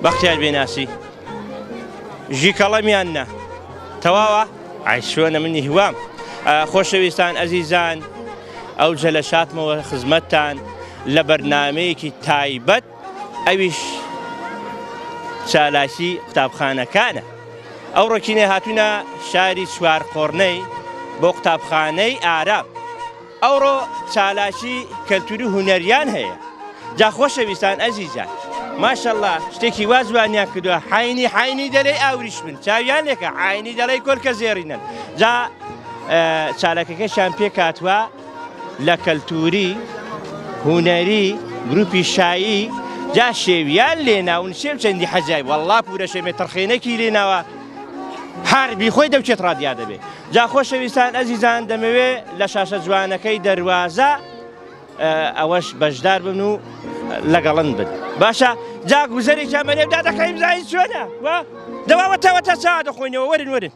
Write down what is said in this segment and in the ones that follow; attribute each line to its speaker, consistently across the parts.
Speaker 1: بەختیار بێناسی ژی کەڵەمیاننا تەواوە عیشوەنە منی هیوام خۆشەویستان ئەزیزان ئەو جەلە شاتمەوە خزمەتتان لە بەرنامەیەکی تایبەت ئەویش چالاکی قوتابخانەکانە ئەو ڕۆکینێ هاتوونە شاری چوار قۆڕنەی بۆ قوتابخانەی ئارام ئەوڕۆ چالاکی کەلتوری هونەریان هەیە جا خۆشەویستان ئەزیزان ماشەڵڵا شتێکی وازوانیان کردووە حینی دەڵێ ئاوریش من چاویان لێکە حینی دەڵێ کۆلکە زێڕینن جا چالەکەکەشیان پێ کاتوە لە کەلتوری هونەری گروپی شایی جا شێویان لێناون شێو چەندی حەجای وەڵڵا پورە شێمێ تەرخێنەکی لێناوە هەربی خۆی دەوچێت ڕادیا دەبێت جا خۆشەویستان ئەزیزان دەمەوێ لە شاشە جوانەکەی دەواازە ئەوەش بەشدار بن و لەگەڵن بن باشە جا گوزەرێکیان بەنێودا دەکەیم زای چۆنە دەواوەتەوە تا چا دەخۆینەوە وەرن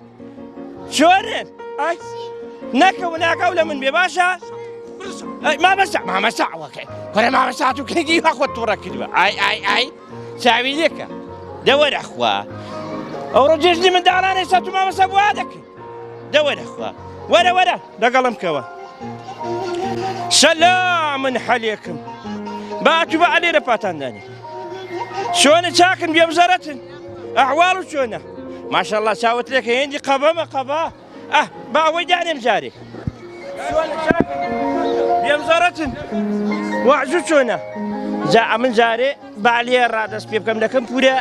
Speaker 1: چۆنن نەکەو ناکەو لە من بێ باشە مامەساوەکەی کۆرە مامەسات و کەنگی وەخۆت تووڕە کردووە ئای چاوی لێکە دەوەرەخوا ئەوڕۆ جێژنی منداڵانەی سەت و مامەسا بوا دەکەین دەوەرەخوا وەرە لەگەڵم کەوە سەلامن حەلێکم باتو بە عەلێرە پاتاندانی چۆنە چاکن بێبزەرەتن ئەحواڵ و چۆنە ماشەڵڵا چاوت لێکە هێندی قەبەمە قەبا با ئەوەی دانێم جارێک چۆنە چاکن بێبزەرەتن وەعزوو چۆنە جا ئەمن جارێ با لێ ڕادەست پێ بکەم دەکەم پورە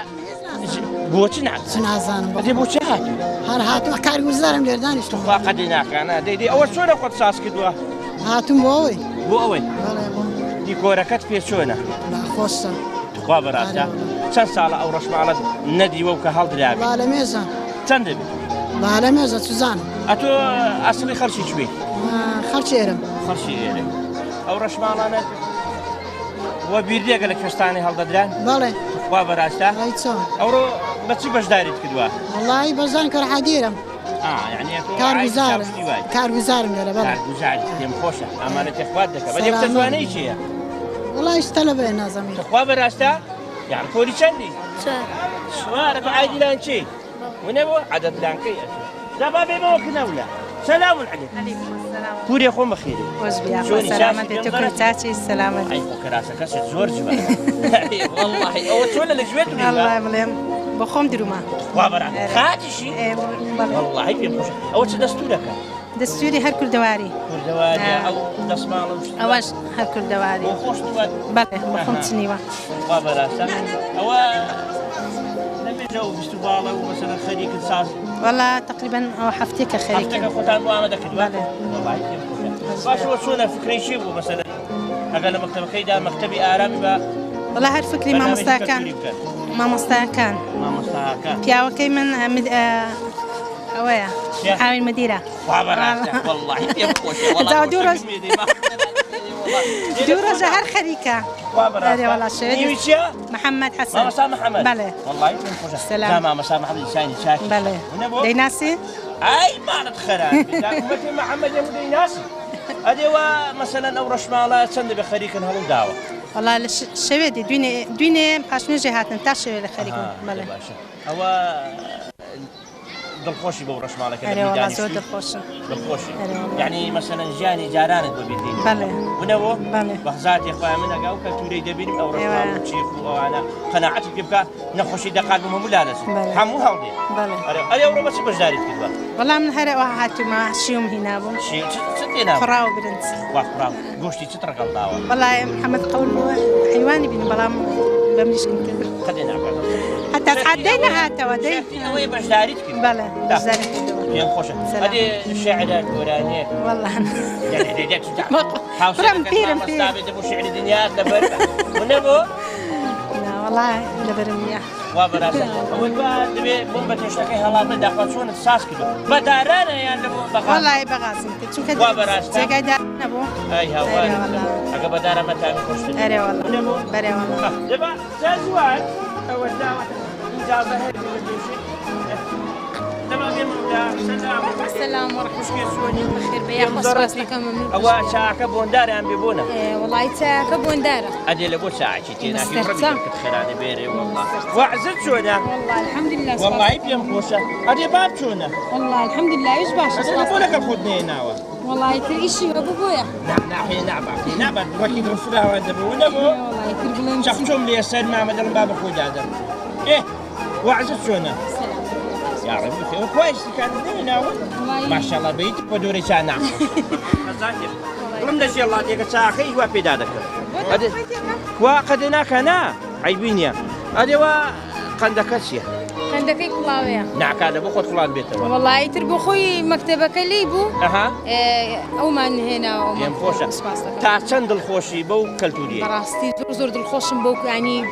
Speaker 1: بۆچی
Speaker 2: نازانم
Speaker 1: بەدێ بۆچی هاتوو
Speaker 2: هەر هاتووە کارگوزارم لێرە دانیشتم
Speaker 1: خوا قەدی ناکانە دەیدی ئەوە چۆنە خۆت ساز کردووە
Speaker 2: هاتووم بۆ ئەوەی
Speaker 1: دیکۆرەکەت پێ چۆنە
Speaker 2: خۆشە
Speaker 1: خوا بەڕاستە چەند ساڵە ئەو ڕەشماڵەت نەدیوە و کە هەڵدراوی
Speaker 2: لە مێزە
Speaker 1: چەند دەبێت
Speaker 2: لە مێزە سوزانم
Speaker 1: ئەتۆ ئەسڵی خەرچی کوێ
Speaker 2: خەرچی ئێرم
Speaker 1: خەرچی ئێرە ئەو ڕەشماڵانە وە بیردێگە لە کوێستانی هەڵدەدران
Speaker 2: بەڵێ
Speaker 1: خوا بەڕاستە ئەوڕۆ بەچی بەشداریت کردووە
Speaker 2: وەڵڵی بەزان کە حەدیرم کارگوزارم لێرە بەڵێ
Speaker 1: کارگوزاری پێم خۆشە ئەمانە تێخوات دەکە بەدێ تەزوانەی چییە
Speaker 2: وەڵی شتەلە بێ نازەمی
Speaker 1: خوا بەڕاستە یان پۆلی چەندی شوارە عایدیلان چی ونە بۆ عەدەدلانکەی دابا بێمەوە کنەولە سلام عليكم پوری خۆم بەخێری
Speaker 3: سلامەتی تو کورتاچی سلامەتی
Speaker 1: ئەی کەراسەکەشت زۆر جوانە وەڵڵاهی ئەوە چۆنە لە گوێتونی
Speaker 3: وەڵڵای بڵێم بۆ خۆم درومە
Speaker 1: خوا بەڕاستە خاتیشی وەڵڵاهی پێم خۆشە ئەوە چ دەستوورەکە
Speaker 3: دەستوری هەر کوردەواری
Speaker 1: ئەو دەسماڵم
Speaker 3: ئەوەش هەر کوردەواری
Speaker 1: بۆ خۆش
Speaker 3: بەڵێ بۆ خۆم چنیوە
Speaker 1: خوا بەڕاستە ئەوە نەبێتە و بیستوباڵە و مەسەلەن خەریکت ساز
Speaker 3: والله تقریبا ئەو هەفتێکە خەریکە
Speaker 1: هەفتێکە خۆتان بۆ ئامادە کردووە وەڵڵاهی پێم خۆشە باشەوە چۆنە فکرەی چی بوو مەسەلەن ئەگەر لە مەکتەبەکەیدا مەکتەبی ئارامی بە
Speaker 3: والله هەر فکری مامۆستایەکان پیاوەکەی من ئەوەیە عاوین مدیرە
Speaker 1: خوا بەڕاستە وەڵڵاهی پێم خۆشە
Speaker 3: دوو ڕۆژە هەر خەریکە
Speaker 1: نیوی چییە؟
Speaker 3: محەممەد حەسەن
Speaker 1: مامەستا محەممەد
Speaker 3: بەڵێ
Speaker 1: وەڵڵاهی پێم خۆشە مامەستا محەممەد شانی چاکی
Speaker 3: بەڵێ دەیناسی؟
Speaker 1: ئای مانت خەراپی محەممەد هەموو دەیناسی ئەدێوە مەسەلەن ئەو ڕەشماڵە چەندە بە خەریکن هەڵم داوە
Speaker 3: والله لە شەوێدی دوێنێ پاشنێژێ هاتن تا شەوێ لە خەریکن بەڵێ
Speaker 1: ئەوە دڵخۆشی بەو ڕەشماڵەکە
Speaker 3: زۆر دڵخۆشم
Speaker 1: دڵخۆشی یعنی مەسەلەن ژیانی جارانت بۆ بیردین
Speaker 3: بەڵێ
Speaker 1: ونەوە بەخزاتی خۆی من ئەگا و کەلتورەی دەبینیم ئەو ڕەشماڵ و چێف و ئەوانە قەناعەتی پێ بکە نەخۆشی دەقات بم هەموو لالەس هەموو هەڵدێ ئەرێ ئەوڕۆ بەچی بەشداریت کردووە
Speaker 3: وەڵام من هەرەوە هاتوومە شیوم هینابووم فڕاو برنج
Speaker 1: گۆشتی چ ڕەگەڵ داوە
Speaker 3: وەڵای محەممەد قەول بووە حیوانی بین بەڵام بەمریشکن کرد
Speaker 1: قەدێ ناکات
Speaker 3: حتى عدەی نەهاتەوە دەی
Speaker 1: ئەوەی بەشداریت کرد
Speaker 3: بەڵێ بەشداری کردەوە
Speaker 1: پێم خۆشە ئەدێ شێعرە گۆرانیە
Speaker 3: والله
Speaker 1: حوسەکەت مامەستا بێتە بۆ شێعری دنیات لەبەر ونەبوو
Speaker 3: والله لەبەرم نییە
Speaker 1: وا بەڕاستە ئەوەی دەبێت بۆم بە تێشتەکەی هەڵامن داخوا چۆنت ساز کردو بە دارانە یان لە بەغاز
Speaker 3: وەڵای بەغازم کرد چونکە
Speaker 1: وا بەڕاستە
Speaker 3: جێگای دار نەبوو
Speaker 1: ئەی هاوار ئەگە بە دارە مەتامی خۆشتر
Speaker 3: ئەرێ وەڵڵا بەرێ وەڵڵا
Speaker 1: دەبا جازوان ئەوە داوەتە ئیجازە هەیە بێشێ
Speaker 4: السلام ورحمة الله بخير بيا خصوص كم
Speaker 1: أو ساعة بوندار عم بيبونا
Speaker 4: والله تا كبوندارة
Speaker 1: أدي لبو ساعة تينا في
Speaker 4: مسترسل.
Speaker 1: ربي خيراني بيري والله وعزت شونا
Speaker 4: والله الحمد لله
Speaker 1: والله يبيم خوشة أدي باب شونا
Speaker 4: والله الحمد لله ايش باش
Speaker 1: أدي لبو لك الخدني ناوا
Speaker 4: والله ترى شيء ابو بويا
Speaker 1: نحن نعبع وكيد رسولها وعند بو ونبو
Speaker 4: والله ترى
Speaker 1: شخصهم لي السيد محمد الباب أخوي هذا إيه وعزت شونا يا ربي خير كويس كان ناوا ما شاء الله بيت بدوري سانا رمنا شي الله ديك ساخي وفي دادك هذا وقدنا كنا عيبينيا هذا قندكسيا
Speaker 4: عندك كلاويا
Speaker 1: نعم هذا بخوت فلان بيته
Speaker 4: والله تربو خوي مكتبك اللي بو
Speaker 1: اها
Speaker 4: او من هنا او
Speaker 1: يم خوشة تا چند الخوشي بو كلتوري
Speaker 4: براستي زور الخوشم بوك يعني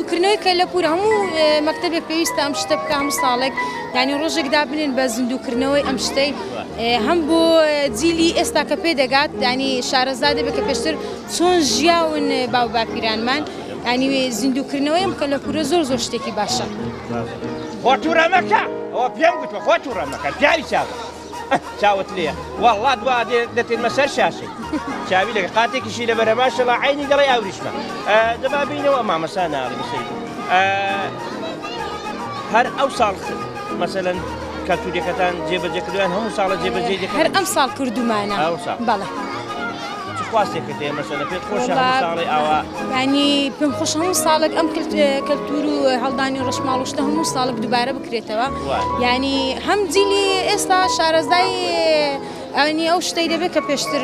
Speaker 4: ذكرناي كلا بورا همو مكتبك بيست امشتب كام صالك يعني روجك دابنين بزندو كرناوي امشتي هم بو ديلي استا كبيدغات يعني شارزاده بكبشتر چون جياون باو باپیران من يعني زندو كرناوي مكلا بورا زور شتكي باشا
Speaker 1: خاطر مكة هو بيام قلت خاطر مكة بيعي شاف شاوت ليه والله دوا دتين مسار شاشي شافي لك قاتك شي لبره ما شاء الله عيني قري اوريش ما دبابينه وما مسانا على مسير هر اوصال مثلا كالتوري كتان جيب جكدوان هم صال جيب جيد
Speaker 4: هر امصال كردو معنا
Speaker 1: اوصال
Speaker 4: بلا
Speaker 1: تخواسي كتير مثلا في خوش هم صالي او
Speaker 4: يعني بهم خوش هم صالك ام كالتورو هلداني رشمالوش هم صالك دوباره بكريتوا يعني هم ديلي استا شارزاي يعني او شتي دبك بيشتر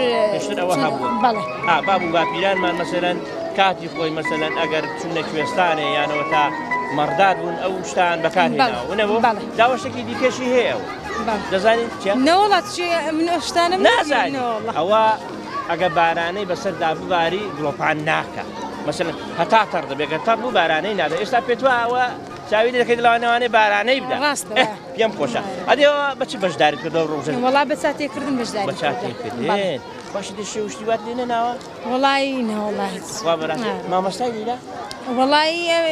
Speaker 1: او هبو
Speaker 4: بلا
Speaker 1: بابو باپیران من مثلا كاتي خوي مثلا اگر چونه کوستانه يعني وتا مرداد بون او شتان بكارهنا ونبو داوشتي ديكشي هي دزاني چه
Speaker 4: نولات شي من اشتانه
Speaker 1: نازاني او اگر باراني بسر دابو باري گلوپان ناكا مثلا هتا ترد بيگر ترد باراني نادا استا پتوا او شاوي لك لوانه باراني يبدا
Speaker 4: راست
Speaker 1: بيم خوشا هذه بچ بجدار كدو روزه
Speaker 4: والله بساتي كردن بجدار
Speaker 1: بچاتي كدين باش دي شو وشتي وات لنا ناوا
Speaker 4: والله نه والله
Speaker 1: وابرا ما مستاهل لا
Speaker 4: والله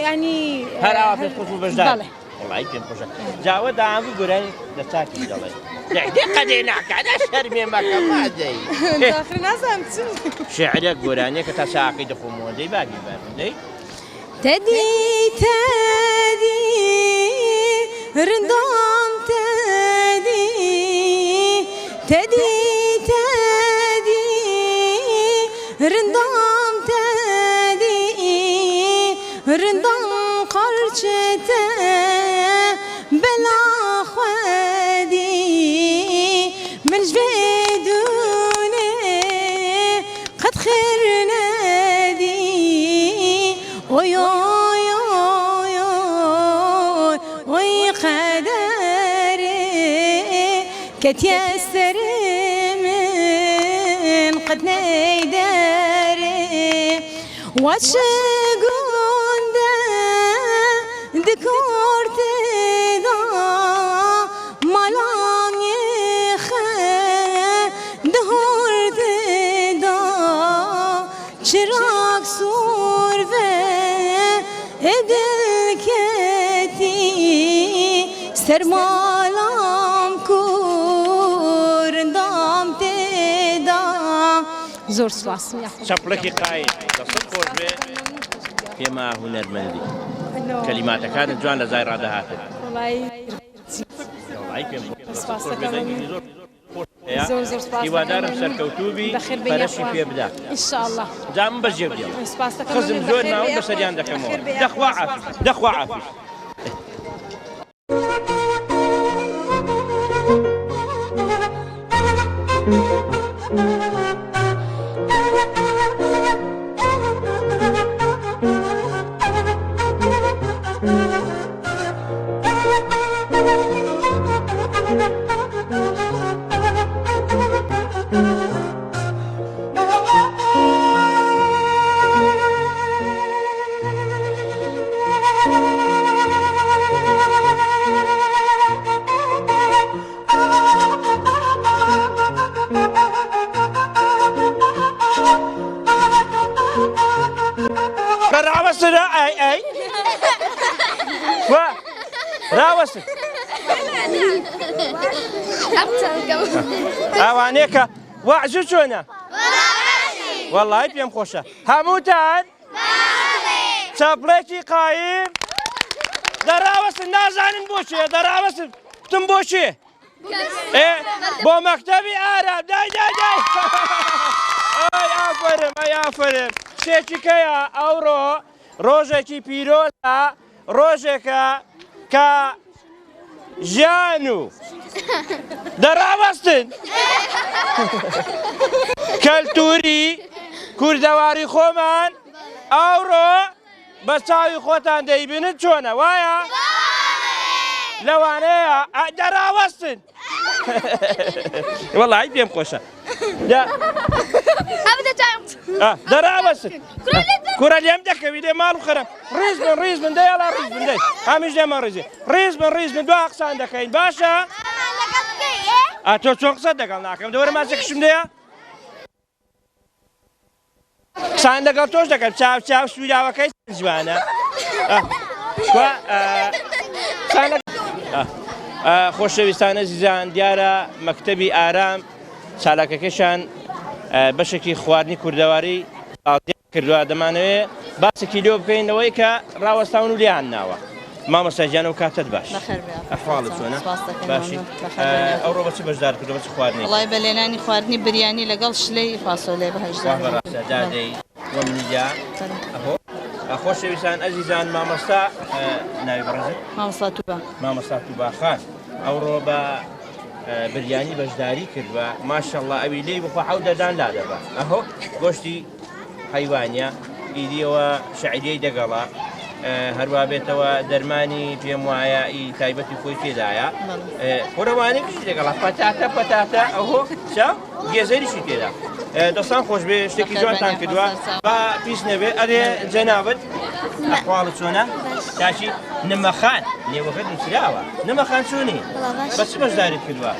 Speaker 4: يعني
Speaker 1: هر عافيت خصو بجدار
Speaker 4: بله
Speaker 1: والله يمكن خوشا جاوا دام غوري دتاكي دلي دي قدينا كذا شرمي ما كما زي
Speaker 4: داخل ناس امتن
Speaker 1: شعرك غوراني كتساقي دخمو دي باقي باقي
Speaker 4: تدي رندام تدي رندام رندام قرشته بلا خدي من جبدونه قد خيرنا دي ويو كتيسر من قد نيداري واشقون دا ذكرت دا ملان يخا دهورت دا شراك صور في ادلكتي سرمالام كورندام تدا زور سلاس
Speaker 1: شبلكي قايد تصفر فيما هنرمندي كلماتك كانت جوان لزاي رادها
Speaker 4: والله زور سلاس
Speaker 1: هیوادارم سەرکەوتوبی پەرەشی پێ بدا
Speaker 4: ان شاء الله
Speaker 1: جام بەجێ بدێ خزم زۆر ناو بەسەریان دەکەمەوە دەخوا عافیت دەخوا عافیت راوسنا اي راوسن ئەوانەیە وەعزوو چۆنە؟ وەڵڵای پێم خۆشە هەمووتان چاپڵێکی قایم دەراوەستن نازانن بۆچێ دەراوەستن کوتم بۆچێ بۆ مەکتەبی ئارام دای ئەی ئافرم ئەی ئافرم شتێکی کەیە ئەوڕۆ ڕۆژێکی پیرۆزە ڕۆژێکە کە ژیان و دەراوەستن کەلتوری کوردەواری خۆمان ئەوڕۆ بە چاوی خۆتان دەیبینن چۆنە وایە؟ لەوانەیە دەراوەستن وەڵڵای پێم خۆشە دەراوەستن کوڕە لێم دەکەوی لێ ماڵ و خەرم ڕیز بن دەیڵا ڕیز بن دەی هەمیش لێمە ڕیزی ڕیز بن دو قسان دەکەین باشە؟ تۆ چۆن قسە دەگەڵ ناکەم دەوەرە ماچێکشم دەیە؟ قسان لەگەڵ تۆش دەکەم چاو سووداوەکەی جوانە خۆشەویستانە زیزان دیارە مەکتەبی ئارام چالاکەکەشان بەشێکی خواردنی کوردەواری کردووە دەمانەوێت باسێکی لێ بکەینەوەی کە ڕاوەستاون و لیان ناوە مامۆستاجیانە و کاتت باش ئەحواڵت چۆنە باشی ئەوڕۆ بەچی بەشدار کردو بەچی خواردنی
Speaker 5: وڵای بە لێنانی خواردنی بریانی لەگەڵ شلەی فاسۆلێ بەهەشدار
Speaker 1: دادەی وەمنیجا خۆشەویستان ئەزیزان مامۆستا ناوی بەڕێزت مامۆستا توباخان ئەوڕۆ بە بریانی بەشداری کردوە ماشەڵڵا ئەوی لێی بخوا حەوت دەدان لا دەبە ئەهۆ گۆشتی حیوانیە ئیدیەوە شعیرەی دەگەڵا هەروە بێتەوە دەرمانی پێم وایە ئی تایبەتی خۆی تێدایە خۆرەوانی کشی دەگەڵا پەتاتە ئەوهۆ چا گێزەریشی تێدا دەستان خۆش بێ شتێکی جوانتان کردووە با پیس نەبێ ئەرێ جەنابەت ئەحواڵت چۆنە تاشی نمەخان نێوەکەت نووسراوە نمەخان چۆنی بەچ بەشداریت کردووە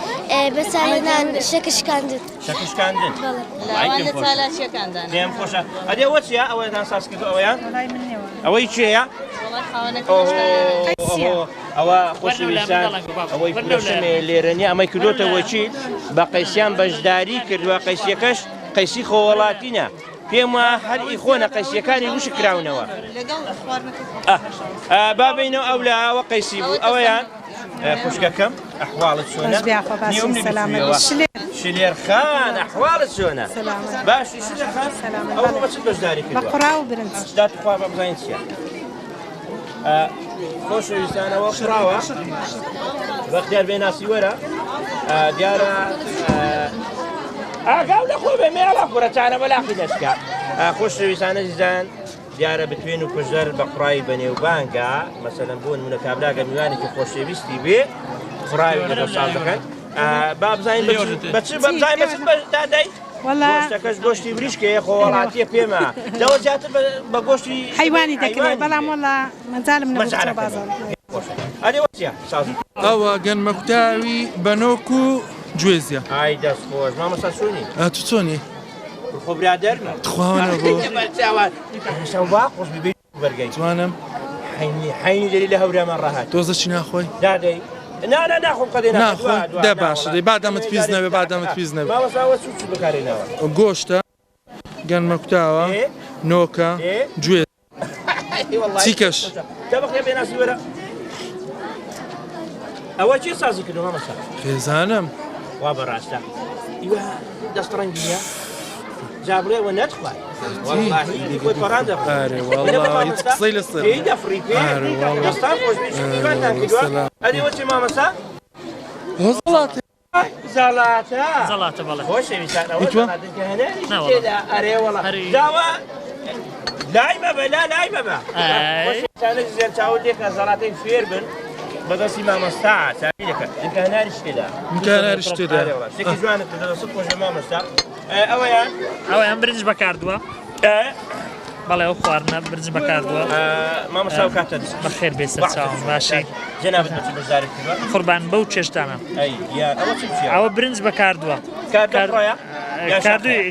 Speaker 6: بەساڵێنان شەکشکاندن
Speaker 5: لە چالاچیەکاندان
Speaker 1: پێم خۆشە ئەدێ وە چیە ئەوەتان ساز کردو ئەوەیان ئەوەی چێە؟ ئەوە خۆشەویستان ئەوەی پرشمێ لێرەنی ئەمەی کردوتەوە چی بە قەیسیان بەشداری کردووە قەیسیەکەش قەیسی خۆوەڵاتینە پێم وە هەر ئیخۆنە قەیسیەکانی وشک کراونەوە با بینەوە ئەو لەوە قەیسی بوو ئەوەیان خوشکەکەم ئەحواڵت چۆنە شلێر خان ئەحواڵت چۆنە باشی شلێر خان ئەوڕۆ بەچت بەشداری کردووە بە قوڕا و برنج داتخوا بە بزانین چییە خۆشەویستانەوە قڕاوە بەختیار بێناسی وەرە دیارە ئاگاو لەخۆ بێ مێڵە کوڕەچانە بەلاقی دەستکە خۆشەویستانە زیزان دیارە بتوێن و کوژدەر بە قوڕایی بەنێوبانگە مەسەلەن بۆ نمونە کابراگە میوانێکی خۆشەویستی بێ قوڕاوی لەگەڵ ساز دەکەن با بزانین بەچ بزانین بەچت بەدای گۆشتەکەش گۆشتی بریشکەیە خۆوەڵاتیە پێمە لەوە زیاتر بە گۆشتی
Speaker 3: حیوانی دەکرێت بەڵام وەڵا مەجالم نەبوو بازاڕ
Speaker 1: ئەدێ وەچیە
Speaker 7: ئەوە گەنمەکوتاوی بەنۆک و گوێزیە
Speaker 1: ئای دەست خۆش مامۆستا چۆنی
Speaker 7: تو چۆنی
Speaker 1: خۆ برادەرمە
Speaker 7: تخواوانە بۆ
Speaker 1: خۆش ببێت بەرگەی
Speaker 7: توانم
Speaker 1: حینی دەری لە هەورەمان ڕاهات
Speaker 7: تۆزە چی ناخۆی
Speaker 1: دادەی ناخۆم قەدەی
Speaker 7: ناخۆ دە باشە دەی بادەمت پیس نەبێ بادەمت پیس نەبێ
Speaker 1: مامۆستاوە چ بەکارێناوە
Speaker 7: گۆشتە گەنمەکوتاوە نۆکە گوێ چیکەش
Speaker 1: تەبقێ بێناسی وەرە ئەوە چی سازی کردو مامۆستا
Speaker 7: خێزانم
Speaker 1: وا بەڕاستە ئیوە دەستڕەنگیە جابڕێەوە نەتخوای واللهی خۆی پەڕان
Speaker 7: ئارێ وەڵڵا هیچ قسەی لەسەر
Speaker 1: پێی دەفڕی پێ دەستان خۆشبێشتان کردووە ئەدێوە چی مامۆستا
Speaker 7: زەڵاتە
Speaker 1: زەڵاتە بەڵێ خۆشەویستان ئەوە زەڵاتن کە هەنێری تێدا ئەرێ وەڵا داوە لای مەبە لای مەبە خۆشەویستانە زێر چاوت لێکە زەڵاتەی فێر بن بەدەستی مامۆستا چاوی دەکەن چونکە هەناریش تێدا شتێکی جوانت کردە دەست خۆشە مامۆستا
Speaker 8: ئەویان برنج بەکاردووە بەڵێ ئەو خواردنە برنج بەکاردووە
Speaker 1: مامۆستا و کاتە
Speaker 8: بەخێر بێ سەر چاوم باشی
Speaker 1: جەنابەت بەچی بەشداری کردووە
Speaker 8: قوربان بەو چێشتانە ئەوە برنج بەکاردووە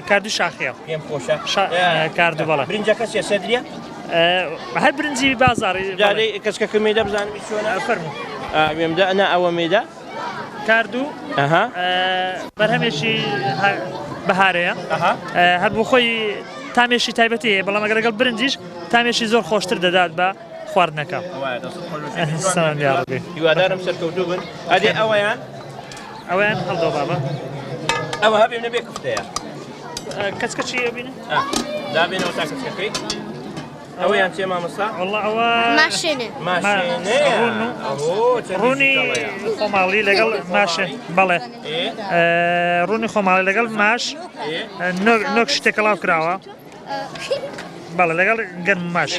Speaker 8: کاردووی شاخیە
Speaker 1: پێم خۆشە
Speaker 8: کاردوو بەڵێ
Speaker 1: برنجەکە چێ سەدریە
Speaker 8: هەر برنجی بازاڕی
Speaker 1: کەسکە مێدە بزانمی چۆنە
Speaker 8: فەرموو
Speaker 1: وێمدا ئەنا ئەوە مێدە
Speaker 8: کاردو
Speaker 1: ئەها
Speaker 8: بەرهەمێکی بەهارەیە هەر بۆ خۆی تامێشی تایبەتی هەیە بەڵام ئەگەر لەگەڵ برنجیش تامێشی زۆر خۆشتر دەدات بە خواردنەکە سەلام یا ڕەبی
Speaker 1: هیوادارم سەرکەوتوو بن ئەدێ ئەوەیان
Speaker 8: هەڵدۆ بابە
Speaker 1: ئەوە هەبێ نەبێ کوفتەیە
Speaker 8: کەچکەچی ئەبینە
Speaker 1: دابێنەوە تا کەچکەکەی ئەوەیان چێ مامۆستا
Speaker 8: والله ئەوە
Speaker 6: ماشینە
Speaker 8: ڕوونی خۆماڵی لەگەڵ ماشێ بەڵێ ڕوونی خۆماڵی لەگەڵ ماش نۆک شتێکە لاو کراوە بەڵێ لەگەڵ گەرم ماش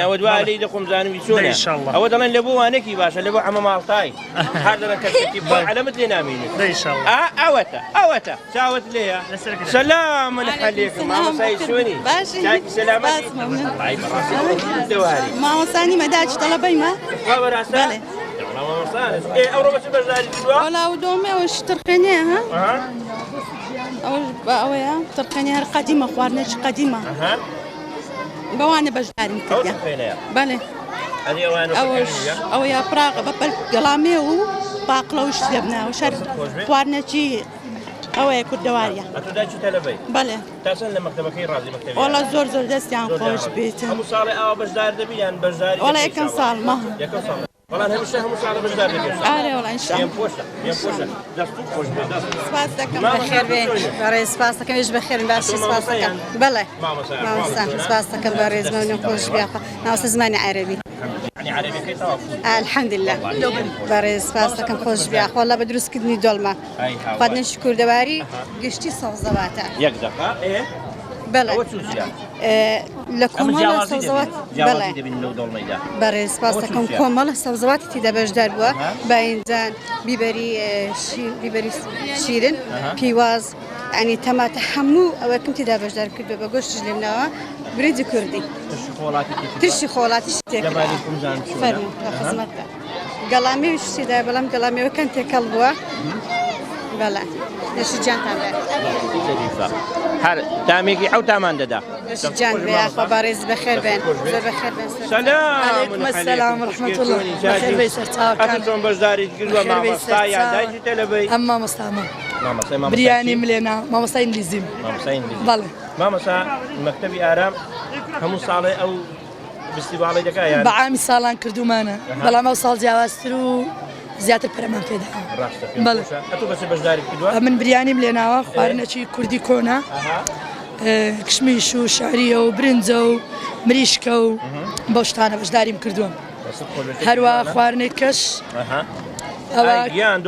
Speaker 1: ئەوە دوای لێی دەخۆم زانوی چۆنە ئەوە دەڵێن لە بۆ وانێکی باشە لە بۆ ئەمە ماڵتای هەر دەڵێن کەسێکی بۆ علەمت لێ نامێنێت ئەوەتە چاوت لێیە سەلام عەلەیکم مامۆسای چۆنی چاکی سەلامەتی دەواری
Speaker 3: مامۆسانی مەداچ تەڵەبەیمە
Speaker 1: وا بەڕاستە ئەوڕۆ بەچ بەشداری کردووە
Speaker 3: وەڵاو دۆمێ ئەوەش ترقێنەیە ها ئەوش بە ئەوەیە ترقێنێ هەر قەدیمە خواردنێکی قەدیمە بەوانە بەشداریم کردیان بەڵێ ئەوە یا پراغە بە گەڵامێ و باقلە و شتێ بناوە شەر خواردنێکی ئەوەیە کوردەواریە بەڵێ
Speaker 1: تاسن لە مەکتەبەکەی ڕازی مەکتەبی
Speaker 3: وەڵا زۆر دەستیان خۆش بێتە
Speaker 1: هەموو ساڵی ئاوا بەشدار دەبیان بەشداری
Speaker 3: وەڵا یەکەم ساڵ مەها
Speaker 1: بەڵام هەمیشە هەموو ساڵە بەشدار دەبێت
Speaker 3: ئارێ وەڵا ئینشاءالله
Speaker 1: پۆشە دەست خۆش بێت
Speaker 3: سپاس دەکەم بەخێر بێن بەڕێ سپاس دەکەم هێش بەخێر باشی سپاس دەکەم بەڵێ مامۆستا سپاس دەکەم بە ڕێزمەونی خۆش بیاخە ناوسە زمانی عەرەبی الحمد لله بەڕێ سپاس دەکەم خۆش بیاخە وەڵا بە دروستکردنی دۆڵمە خواردنێکی کوردەواری گشتی سەوزەواتە
Speaker 1: یەک دەقا
Speaker 3: بەڵێ لە کۆمەڵە سەوزەوات بەڵێ بەڕێ سپاس دەکەم کۆمەڵە سەوزەواتی تیدا بەشدار بووە باینجان بیبەری شیرن پیواز ینی تەماتە هەموو ئەوەکەم تیدا بەشدار کردو بە گۆشتش لێمناوە برنجی کوردی ترشی خۆڵاتی خزمەتە گەڵامی شتیدا بەڵام گەڵامیەوەکەن تێکەڵ بووە بەڵێ دەشی جانتان بێت
Speaker 1: هەر دامێکی ئەو تامان دەدا
Speaker 3: جان بێخوا بەڕێز بەخێر بێن زۆر بەخێر بێن
Speaker 2: سەلام ڕەحمەت الله بەخێر بێ سەرچاوەکان
Speaker 1: چۆن بەشداری کردووە مامۆستا یادداشتی تەلەبەی
Speaker 2: ئەم مامۆستامە بریانی ملێنا مامۆستای ئینگلیزیم بەڵێ
Speaker 1: مامۆستا مەکتەبی ئارام هەموو ساڵێ ئەو فستیواڵی دەکات
Speaker 2: بە عامی ساڵان کردومانە بەڵام ئەو ساڵ جیاوازتر و زیاتر پەرەمان پێدا بەڵێ
Speaker 1: بەشداری کردووە
Speaker 2: من بریانیم لێناوە خواردنەکی کوردی کۆنا کشمیش و شاریە و برنجە و مریشکە و بەو شتانە بەشداریم کردووە هەروە خواردنێک کەش ئەوە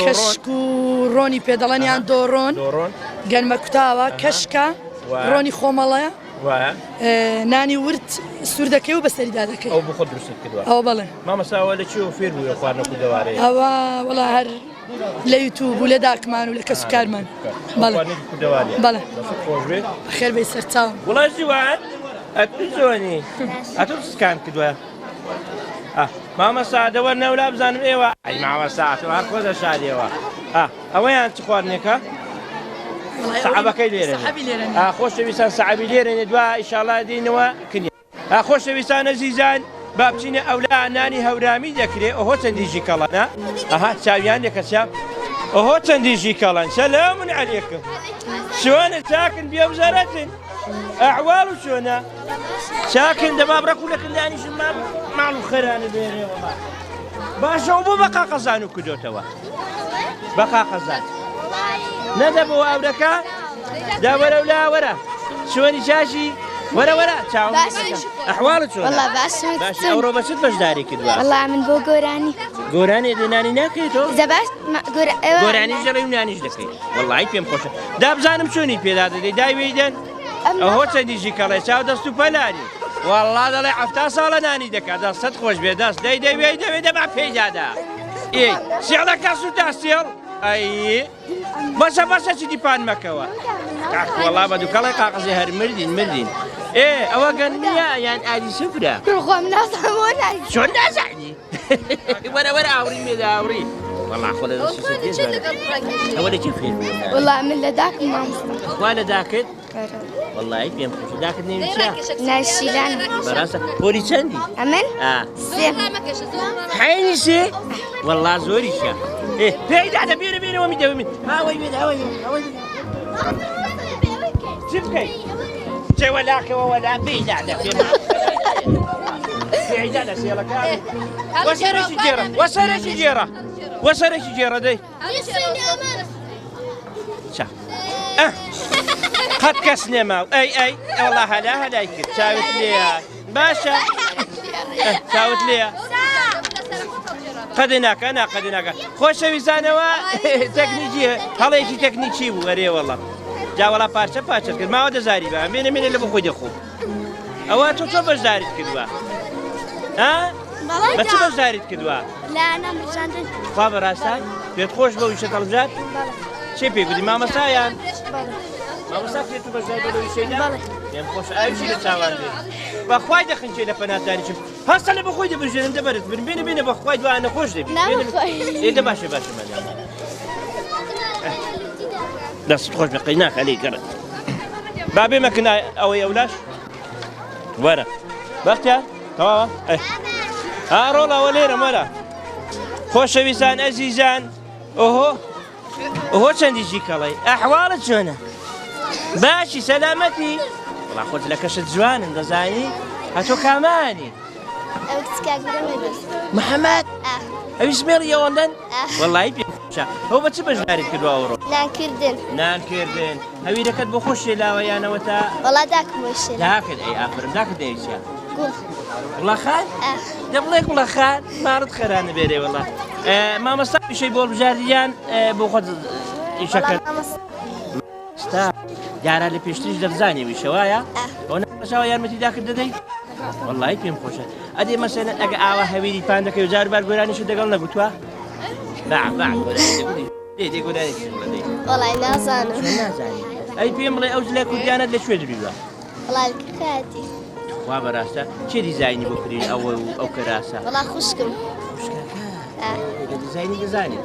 Speaker 2: کەشک و ڕۆنی پێدەڵەنیان دۆڕۆن گەنمە کوتاوە کەشکە ڕۆنی خۆمەڵەیە نانی ورد سووردەکەی و بەسەریدا دەکەی
Speaker 1: ئەو بخۆ دروست کردووە
Speaker 2: ئەوە بڵێ
Speaker 1: مامۆستاوە لە چی فێر بووە خواردنە کوردەواری
Speaker 2: ئەوە وڵا هەر لە یوتیوب و لە داکمان و لە کەس و کارمان بەڵێ خێر بەی سەرچاوم
Speaker 1: وڵای جوان ئەتوزۆنی ئەتۆ سکان کردووە مامۆستا دەوە نەولا بزانم ئێوە ئەی مامۆستا هەر خۆزە شادیەوە ئەوەیان چ خواردنێکە سەحابەکەی لێرە خۆشەویستان سەحابی لێرەنێ دوا ئیشاڵا دێنەوە کنی خۆشەویستان ئەزیزان با بچینە ئەولا نانی هەورامی دەکرێت ئەوهۆ چەندیژی کەڵەنە چاویان دێکە چاپ ئەوهۆ چەندیژی کەڵەن سەلام عەلەیکم چۆنە چاکن بێ بزارەتن ئەحواڵ و چۆنە چاکن دەما بڕەکوولەکن دانیشن ماڵ و خەرانە بێنێ وەڵا باشەوە بۆ بەقا قەزان و کردوتەوە بەقا قەزان نەدەبەوە ئەورەکە دا وەرە و لا وەرە چۆنی چاشی وەرە چاوم ئەحواڵت چۆنە باش ئەوڕۆ بەچت بەشداری کردووە
Speaker 6: والله من بۆ
Speaker 1: گۆرانی دێنانی ناکەیتەوە گۆرانی ژەڵی و نانیش دەکەیت وەڵی پێم خۆشە دابزانم چۆنی پێدا دەدەی داوێدەن ئەوهۆ چەندیژی کەڵێ چاو دەست و پەلانی وەڵا دەڵێ ئەفتا ساڵە نانی دەکات دەستت خۆش بێ دەست دەوێ دەبا پێیدادا ئێ سێڵەکە سووتا سێڵ ئەی بەسە چی دیپان مەکەوە وەڵا بە دووکەڵی قاقەزی هەر مردین ئەوە گەنمیە یان ئادی سفرە چۆن نازانی وەرە ئاوری مێدا ئاوری وەڵا خۆ لە ئەوە لەکێ فێر
Speaker 6: والله من لە داکم مامۆستا
Speaker 1: وا لە داکت وەڵی پێم خۆش داکت نێویچە
Speaker 6: ناشیلان
Speaker 1: بەڕاستە پۆلی چەندی
Speaker 6: ئەمن
Speaker 1: حینی سێ وەڵا زۆریشە پێیدا دەبێرە بيني وميدا ومين هاوي بين هاوي شوفكي شي ولاك ولا بيد على في عيدانا سيلا كامل وصل شجيرة دي شا قد كسني ماو اي والله هلا يكت ساوت لي باشا ساوت لي قد هناك خوش ويزانوا تكنيكي هلا يجي تكنيكي وري والله جا والله بارشة ما ود زاري بقى من اللي بخوي دخو اواتو تو زاري كدوا ها بس تو زاري كدوا
Speaker 6: لا أنا مش عندي
Speaker 1: خبر هستاي بتخوش بو يشتغل جات شي بيقولي ماما سايان ماما ساكت تو بزاي بدو يشينا يم خوش اي شيء تساوي بخوي دخن شي لبنات داري شوف هسه اللي بخوي بجن انت برد بيني بخوي وانا خوش دي ايه باشا من لا تخرج بقيناك عليك قرد بابي ما كنا او يا ولاش ورا بختيار تمام رولا ولينا مالا خوش ويسان عزيزان اوهو چندی جيك الله احوالك شلونه باشي سلامتي والله قلت لك اشد جوان انت زايني هاتو كماني محمد ابي سمير يا ولدن والله يبي هو بتسبج داري كدوا اورو نان كيردن هبي لك بخش لا ويانا وتا
Speaker 6: والله داك مش
Speaker 1: داك اي اخر داك ديش قول والله خان دبليك والله خان ما رد خير انا بيري والله ما مصطفى شي بول بجارديان بوخذ شكل ستا جارا لي بيشتيش دفزاني بشوايا وانا شوايا متي داك ددي والله يبي مخوشه ادي مثلا اجا اوا هويدي باندك يزار بار غوراني شو دغلنا قلتوا باع دي قولي
Speaker 6: والله نازانه
Speaker 1: اي بيملي اوزلك وديانا لشوي دريبا
Speaker 6: والله الكاتي
Speaker 1: وابراستا شي ديزايني بكرين او كراسه
Speaker 6: والله خشكم
Speaker 1: ديزايني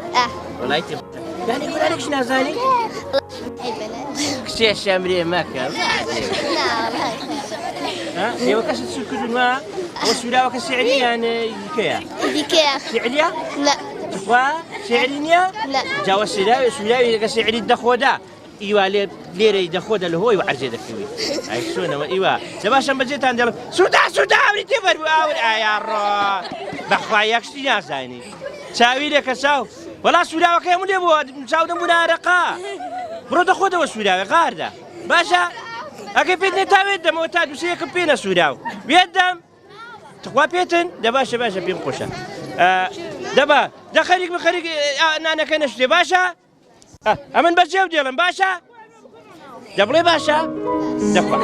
Speaker 1: والله يتم يعني يقول عليك شنو زاني
Speaker 6: اي بلا
Speaker 1: كشي الشامريه ماك
Speaker 6: لا والله
Speaker 1: ها يا وكاش تسكر ما وسولا وكسعري يعني كيا سعريه
Speaker 6: لا
Speaker 1: سعرينيا
Speaker 6: لا
Speaker 1: جاوا سلاوي كسعري الدخودا ايوا ليره يدخودا اللي هو يعرجي دكوي اي شنو ايوا سباشا بجيت عند سودا وريتي فروا يا رو بخواياك شنو زاني ساوي لك ساو ولا سودا وكيم اللي بو ساو دمنا رقا برو دخودا وسودا غارده باشا اكيد بدي تاوي دم وتاد وسيك بينا سودا بيدم تقوا بيتن دباشا باشا بينقشه دبا دخليك بخليك انا كنش باشا امن بس جاو ديالن باشا دبلي باشا دبا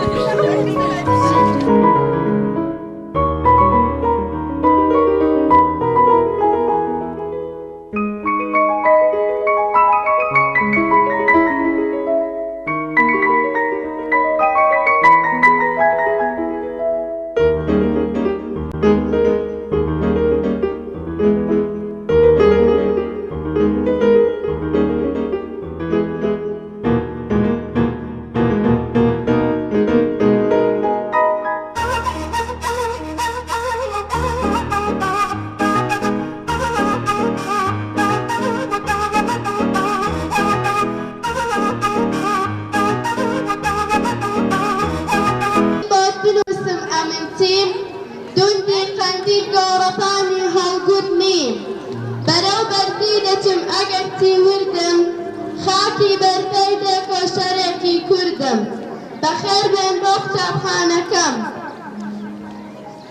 Speaker 9: بخير بين بو كتابخانه كم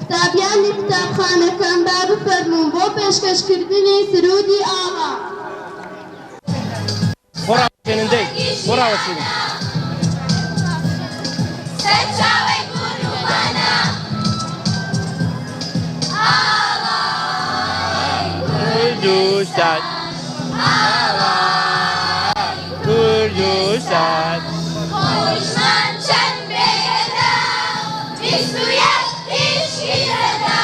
Speaker 9: كتابيان كتابخانه كم باب فرمون بو پیشکش کردنی سرودی آغا
Speaker 1: برا چنندی برا وسیله
Speaker 9: سچاوی قربانا
Speaker 1: Kurdistan Kurdistan
Speaker 9: Konuşman çembeyede Bismillah işgirede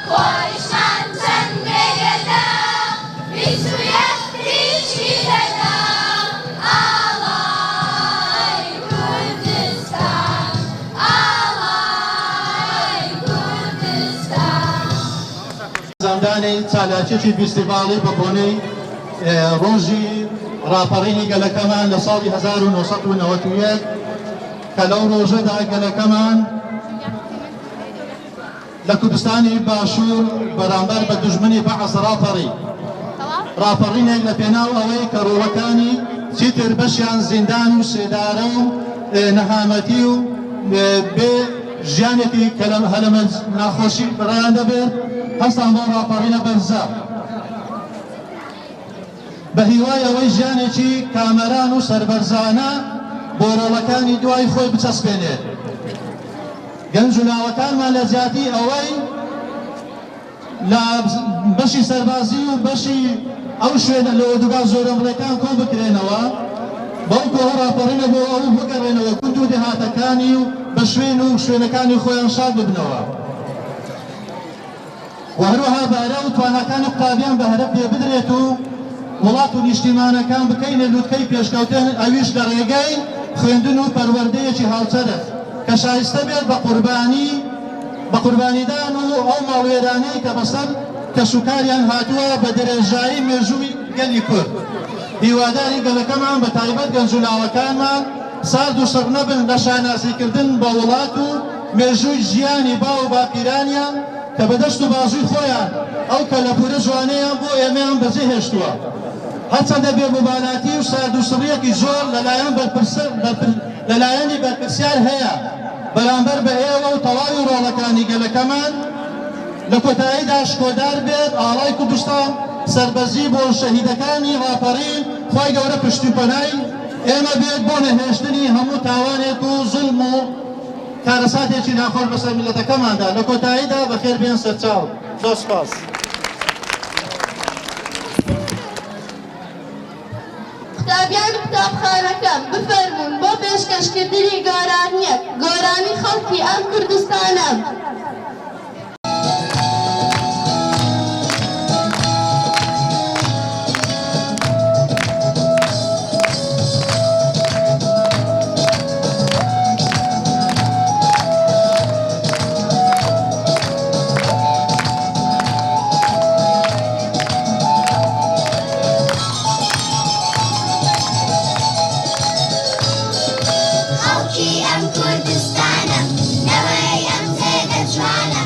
Speaker 9: Konuşman çembeyede Bismillah işgirede Alay Kurdistan Alay Kurdistan
Speaker 10: زندان تالاچی فستیوالی بکنی روزی ڕاپەڕینی گەلەکەمان لە ساڵی 1991 کە لەو ڕۆژەدا گەلەکەمان لە کوردستانی باشوور بەرامبەر بە دوژمنی بەعەز ڕاپەڕینێک لە پێناو ئەوەی کە ڕۆڵەکانی چیتر بەشیان زیندان و سێدارە و نەهامەتی و بێ ژیانێکی کە لە هەلەمە ناخۆشی بەڕیان دەبێت هەستان بۆ ڕاپەڕینە بەرزە بە هیوای ئەوەی ژیانێکی کامەران و سەربەرزانە بۆ ڕۆڵەکانی دوای خۆی بچەسپێنێت گەنج و ناوەکانمان لە زیاتی ئەوەی لە بەشی سەربازی و بەشی ئەو شوێنە لە ئۆردوگا زۆرەمڕێکان کۆ بکرێنەوە بەڵکو ئەو ڕاپەڕینە بۆ ئەو بگەڕێنەوە کوت و دێهاتەکانی و بە شوێن و شوێنەکانی خۆیان شاد ببنەوە و هەروەها بارە و توانەکانی قوتابیان بە هەرە پێ بدرێت و وڵات و نیشتیمانەکان بکەینە لووتکەی پێشکەوتن ئەویش لە ڕێگەی خوێندن و پەروەردەیەکی هاوچەرخ کە شایستە بێت بە قوربانیدان و ئەو ماڵوێرانەی کە بەسەر کەسوکاریان هاتووە بە درێژایی مێژووی گەلی کورد هیواداری گەلەکەمان بە تایبەت گەنج و لاوەکانمان سارد و سەر نەبن لە شانازیکردن بە وڵات و مێژووی ژیانی با و باپیرانیان کە بەدەست و بازووی خۆیان ئەو کە لە پورە جوانەیان بۆ ئێمەیان بەجێ هێشتووە هەرچەندە بێموبالاتی و سارد و سڕیەکی زۆر لەلایەنی بەرپرسیار هەیە بەرامبەر بە ئێوە و تەواوی ڕۆڵەکانی گەلەکەمان لە کۆتاییدا شکۆدار بێت ئاڵای کوردستان سەربەزی بۆ شەهیدەکانی ڕاپەڕین خوای گەورە پشتیپەنای ئێمە بێت بۆ نەهێشتنی هەموو تاوانێک و زوڵم و کارەساتێکی ناخۆش بەسەر میلەتەکەماندا لە کۆتاییدا بەخێر بێن سەرچاو زۆر سپاس
Speaker 9: قوتابیان قوتابخانەکەم بفەرمونون بۆ پێشکەشکردنی گۆرانیەک گۆرانی خەڵکی ئەم کوردستانە
Speaker 6: خەڵکی ئەم کوردستانە نەوەی ئەم زێدە جوانە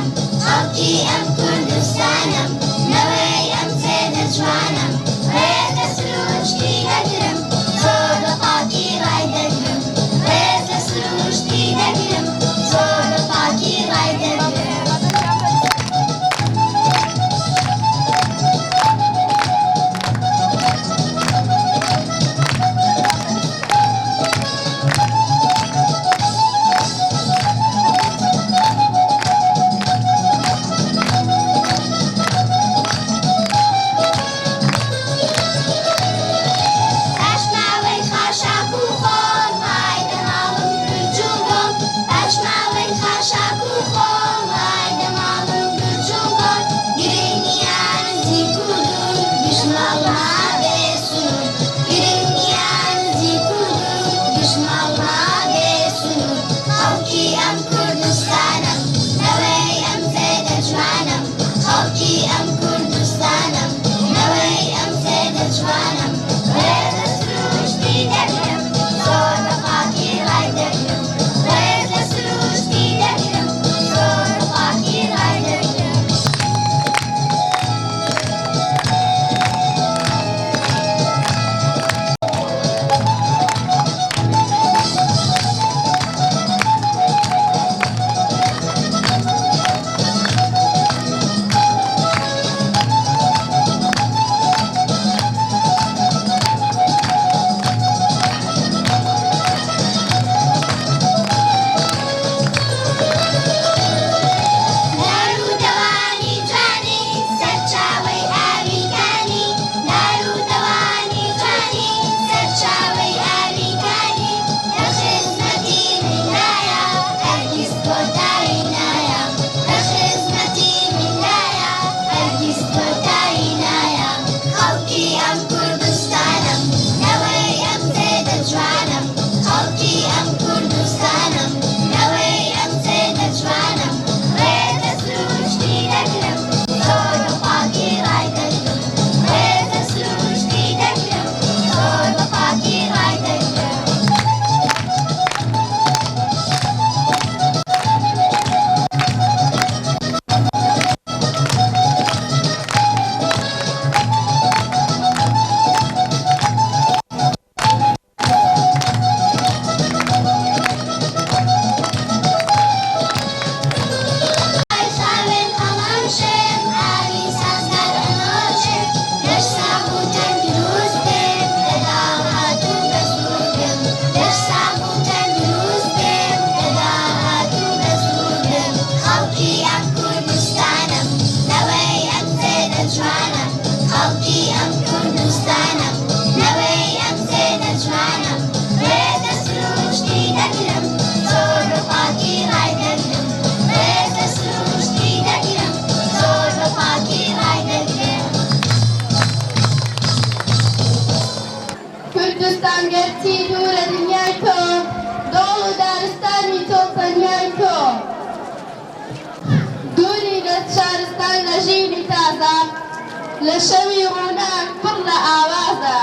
Speaker 9: لە شەوی ڕووناک پڕ لە ئاوازە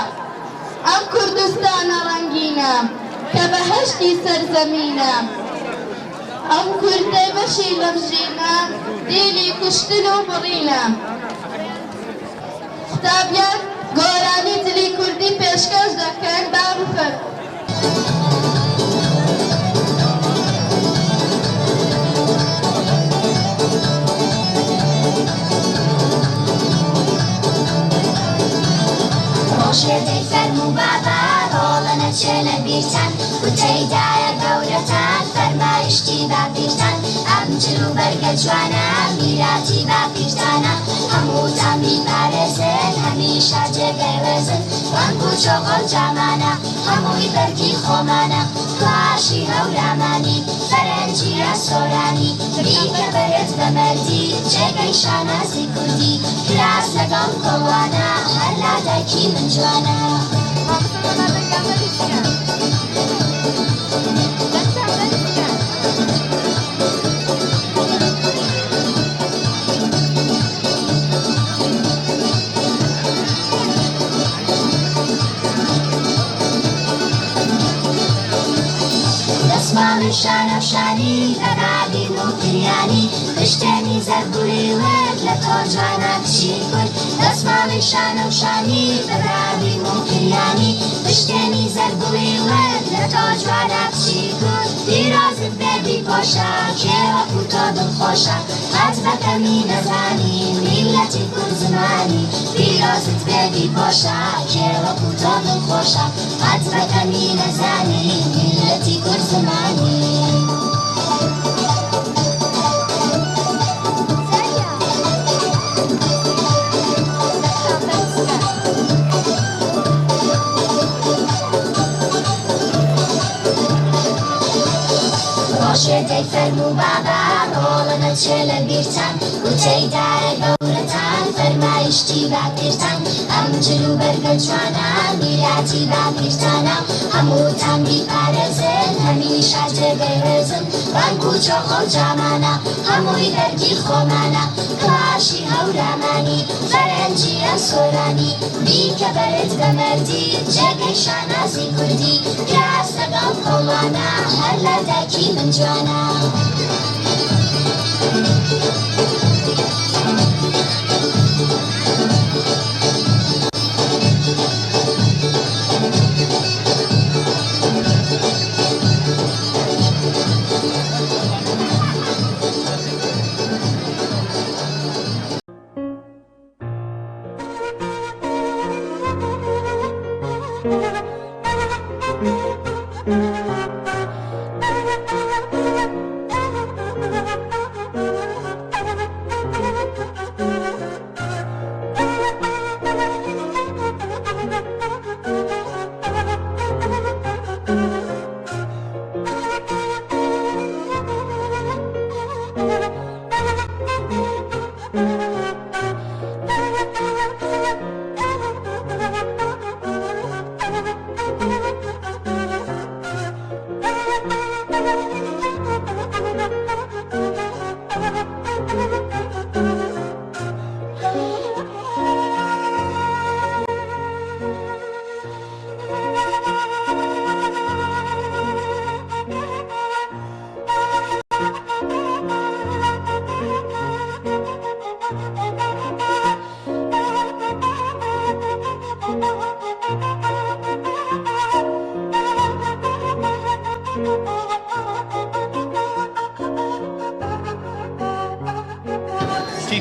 Speaker 9: ئەم کوردستانە ڕەنگینە کە بەهەشتی سەرزەمینە ئەم کوردە بەشی لەم ژینە دیلی کوشتن و بڕینە قوتابیان گۆرانی دلی کوردی پێشکەش دەکەن با بفەر
Speaker 6: ڕۆژێدەی فەرموو بابا ڕۆڵە نەچێ لە بیرتان وتەیدایە گەورەتان فەرمایشتی باپیرتان ئەم جل و بەرگە جوانە میراتی باپیرتانە هەمووتان بیپارێزن هەمیشە جێگەیوێزن ڕەنگ و جۆغڵ جامانە هەمووی بەرگی خۆمانە تواشی هەورامانی فەرەنجیە سۆرانی بریکە بەرێت بە مەردی جێگەی شانازی کوردی کراس لەگەڵ کۆڵوانە هەر لادایکی من جوانە دەسماڵی شانەفشانی لەناوی موکریانی پشتێنی زەرگوڵی ورد لە تۆ جوانە کچی کورد دەسماڵی شانەفشانی لەناوی موکریانی پشتێنی زەرگوڵی ورد لە تۆ جوانە کچی کورد پیرۆزت بێبی پۆشە کێوەکو تۆ دڵخۆشە قەت بەکەمی نەزانی میلەتی کورد زمانی پیرۆزت بێبی پۆشە کێوەکو تۆ دڵخۆشە قەت بەکەمی نەزانی میلەتی کورد زمانی ڕۆژێدەی فەرموو بابا ڕۆڵە نەچێ لە بیرتان وتەیدایە گەورەتان فەرمایشتی باپیرتان ئەم جل و بەرگە جوانە میراتی باپیرتانە هەمووتان بیپارێزن هەمیشە جێگەیوێزن ڕەنگ و جۆغڵ جامانە هەمووی بەرگی خۆمانە کلاشی هەورامانی فەرەنجیە سۆرانی بیکە بەرێت بە مەردی جێگەی شانازی کوردی کراس لەگەڵ کۆڵوانە هەر لەدایکی من جوانە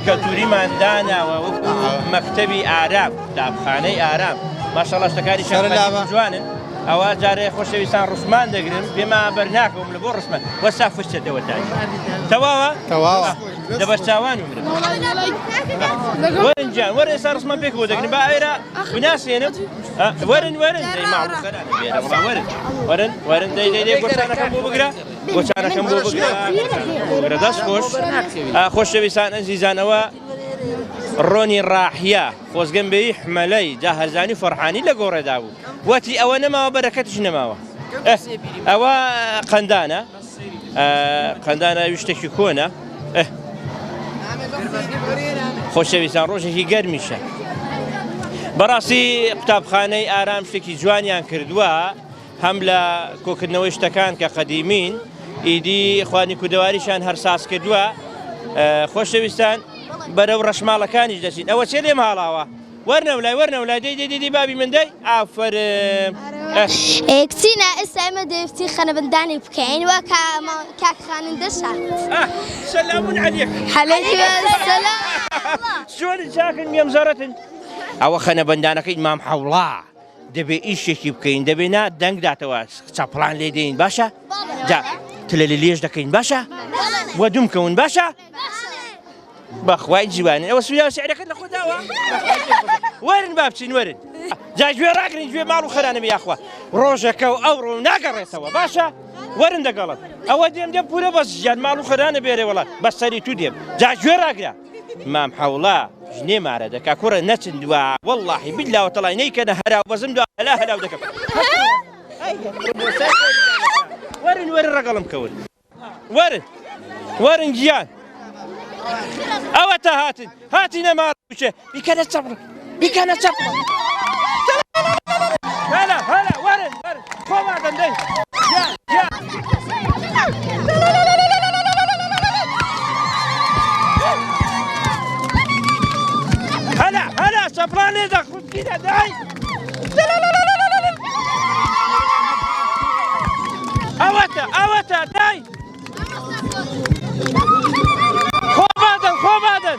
Speaker 1: کەلتوریمان داناوە وەکو مەکتەبی ئارام قوتابخانەی ئارام ماشەڵڵا شتەکانی جوانن ئەوە جارێ خۆشەویستان ڕوسمان دەگرن پێما بەرناکەم لە بۆ ڕسمە وەسا فشتەوە تاش تەواوە دەبەر چاوان ومرم وەرن جان وەرن ئێستا ڕسمان پێکەوە دەگرن با ئێرە بناسێنم وەرن دەی ماڵوخەرانە بێرە وەرن دەی گۆچانەکەم بۆ بگرە گۆچانەکەم بۆ بگرە دەست خۆش خۆشەویستان ئەزیزانەوە ڕۆنی ڕاحیا خۆزگەم بەی حمەلەی جاهەرزانی فەرحانی لە گۆڕێدا بوو وەتی ئەوە نەماوە بەرەکەتش نەماوە ئەوە قەندانە وشتێکی کۆنە خۆشەویستان ڕۆژێکی گەرمیشە بەڕاستی قوتابخانەی ئارام شتێکی جوانیان کردووە هەم لە کۆکردنەوەی شتەکان کە قەدیمین ئیدی خوانی کودەواریشان هەرساس کردووە خۆشەویستان بەرەو ڕەشماڵەکانیش دەچین ئەوە چێ لێم هاڵاوە وەرنەولای دەی باوی من دەی ئافرم
Speaker 6: کچینە ئێستا ئێمە دەوێتی خەنەبەندانی بکەین وە کاکخانندەشە
Speaker 1: سەلامون عەلەیکم چۆنن چاکن مێمزەڕەتن ئەوە خەنەبەندانەکەی مام حەوڵا دەبێ ئیشێکی بکەین دەبێنا دەنگداتەوە چاپڵان لێ دەین باشە جا تلە لە لێش دەکەین باشە وە دوومکەون باشە بەخوای جوانن ئەوە سویا سعرەکەت لە خۆداوە وەرن با بچین وەرن جا گوێ ڕاگرین گوێ ماڵ و خەرانەمە یاخوا ڕۆژەکە و ئەوڕۆ ناگەڕێتەوە باشە وەرن دەگەڵت ئەوە دێم پورە بەس ژیان ماڵ و خەرانە بێرێ وڵات بەس سەری تو دێم جا گوێ ڕاگرە مام حەوڵا ژنێ مارە دەکا کوڕە نەچندووە وەڵڵاحی بیلاوە تەڵای نەیکەنە هەراو بەزم دو هەلاو دەکەم وەرن ڕەگەڵم کەون وەرن گیان ئەوە تا هاتینە ماڵ بچێ بیکەنە چەپڵ هەلا وەرن خۆمادەم دەی هەلا چەپڵان لێ دەخوتینە دای ئەوەتە دای خۆمادەن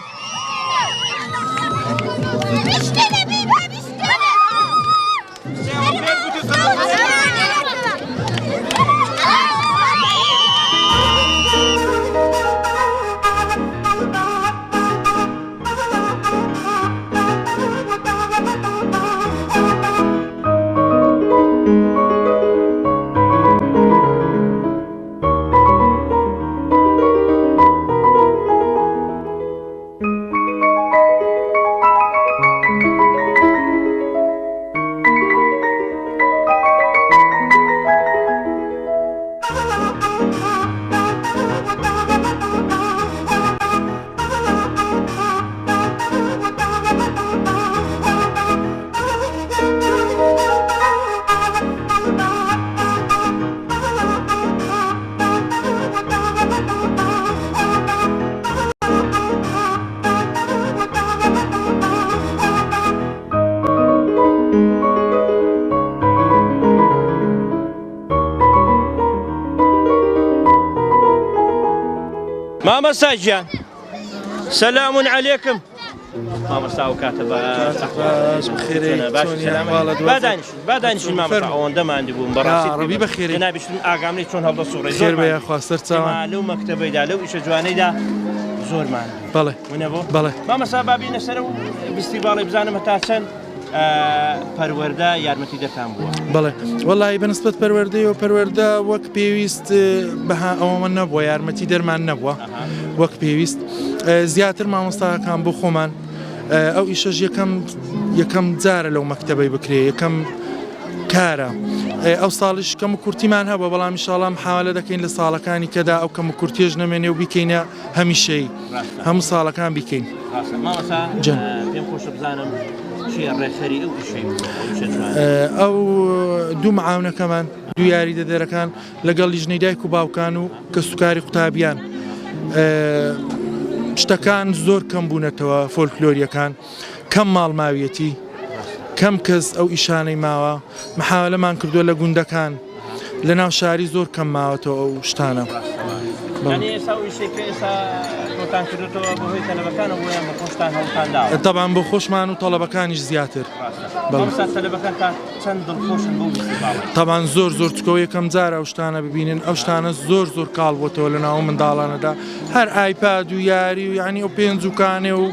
Speaker 1: مامەستا گیان سەلامون عەلەیکم مامەستا و کاتە بادانیشن مامەستا ئەوەندەمان بووم بەڕاستی بەخێرە نابیشتن ئاگامەی چۆن هەڵدە سوڕێ
Speaker 7: خێر بە یاخواستەر چاوان
Speaker 1: لەو مەکتەبەیدا لەو ئیشە جوانەیدا زۆرمان
Speaker 7: بەڵێ
Speaker 1: مامەستا بابینە سەر و بیستیباڵی بزانم هەتا چەند پەروەردە یارمەتی دەتان بووە
Speaker 7: بەڵێ وەڵی بەنسبەت پەروەردە وەک پێویست بەها ئەوەمە نەبووە یارمەتی دەرمان نەبووە وەک پێویست زیاتر مامۆستاکان بۆ خۆمان ئەو ئیشەش یەکەم جارە لەو مەکتەبەی بکرێ یەکەم کارە ئەو ساڵش کەم و کورتیمان هەبووە بەڵام ئینشاڵڵا حاولە دەکەین لە ساڵەکانی کەدا ئەو کەم و کورتێژ نەمێنێ و بیکەینە هەمیشەی هەموو ساڵەکان بیکەین
Speaker 1: پێم خۆشە بزانم
Speaker 7: ئەو دوو معاونەکەمان دوو یاری دەدەرەکان لەگەڵ لیژنەی دایک و باوکان و کە سوکاری قوتابیان شتەکان زۆر کەم بوونەتەوە فۆلکلۆریەکان کەم ماڵماویەتی کەم کەس ئەو ئیشانەی ماوە محاولەمان کردووە لە گوندەکان لە ناو شاری زۆر کەم ماوەتەوە ئەو شتانە طبعا بۆ خۆشمان و تەڵەبەکانیش زیاتر طبعا زۆر چکەوە یەکەم جارە ئەو شتانە ببینن ئەو شتانە زۆر کاڵ بۆتەوە لە ناو منداڵانەدا هەر ئایپاد و یاری و یعنی ئەو پێنجوکانێ و